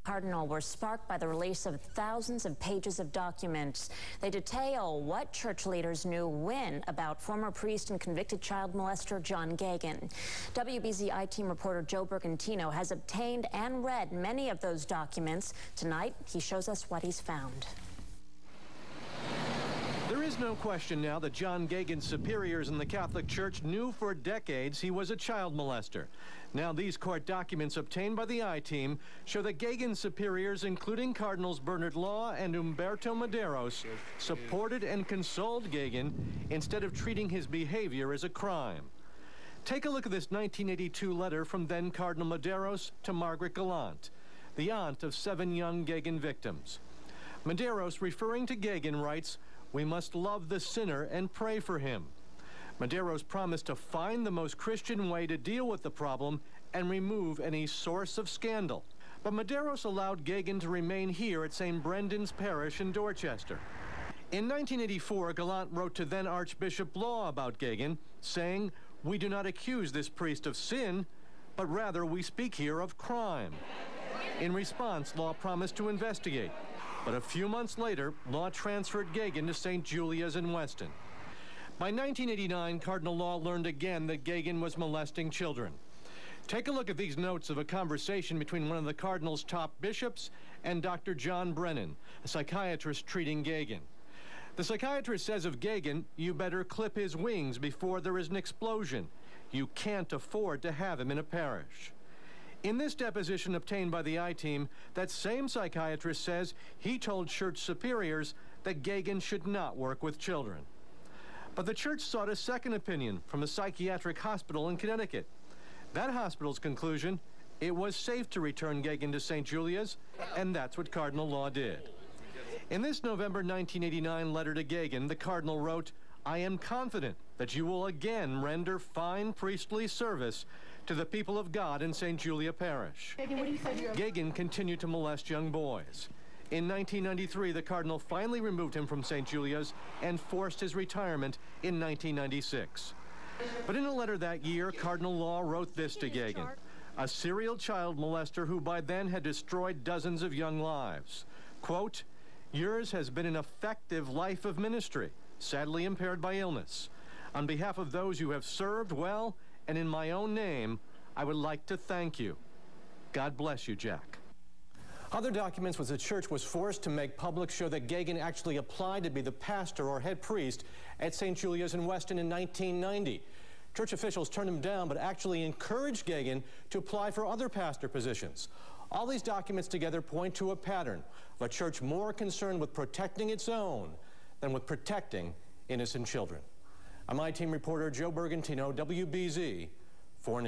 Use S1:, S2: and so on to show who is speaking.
S1: Cardinal were sparked by the release of thousands of pages of documents. They detail what church leaders knew when about former priest and convicted child molester John Gagin. WBZ I-Team reporter Joe Bergantino has obtained and read many of those documents. Tonight, he shows us what he's found.
S2: There is no question now that John Gagin's superiors in the Catholic Church knew for decades he was a child molester. Now these court documents obtained by the I-Team show that Gagin's superiors, including Cardinals Bernard Law and Umberto Medeiros, supported and consoled Gagin instead of treating his behavior as a crime. Take a look at this 1982 letter from then Cardinal Medeiros to Margaret Gallant, the aunt of 7 young Gagin victims. Medeiros, referring to Gagin, writes, "We must love the sinner and pray for him." Medeiros promised to find the most Christian way to deal with the problem and remove any source of scandal. But Medeiros allowed Gagin to remain here at St. Brendan's Parish in Dorchester. In 1984, Gallant wrote to then Archbishop Law about Gagin, saying, "We do not accuse this priest of sin, but rather we speak here of crime." In response, Law promised to investigate. But a few months later, Law transferred Gagin to St. Julia's in Weston. By 1989, Cardinal Law learned again that Gagin was molesting children. Take a look at these notes of a conversation between one of the Cardinal's top bishops and Dr. John Brennan, a psychiatrist treating Gagin. The psychiatrist says of Gagin, "You better clip his wings before there is an explosion. You can't afford to have him in a parish." In this deposition obtained by the I-Team, that same psychiatrist says he told church superiors that Gagin should not work with children. But the church sought a second opinion from a psychiatric hospital in Connecticut. That hospital's conclusion, it was safe to return Gagin to St. Julia's, and that's what Cardinal Law did. In this November 1989 letter to Gagin, the Cardinal wrote, "I am confident that you will again render fine priestly service to the people of God in St. Julia Parish." Gagin continued to molest young boys. In 1993, the Cardinal finally removed him from St. Julia's and forced his retirement in 1996. But in a letter that year, Cardinal Law wrote this to Gagin, a serial child molester who by then had destroyed dozens of young lives. Quote, "Yours has been an effective life of ministry, sadly impaired by illness. On behalf of those you have served well, and in my own name, I would like to thank you. God bless you, Jack." Other documents which the church was forced to make public show that Gagin actually applied to be the pastor or head priest at St. Julia's in Weston in 1990. Church officials turned him down, but actually encouraged Gagin to apply for other pastor positions. All these documents together point to a pattern of a church more concerned with protecting its own than with protecting innocent children. I'm I-Team reporter Joe Bergantino, WBZ 4 News.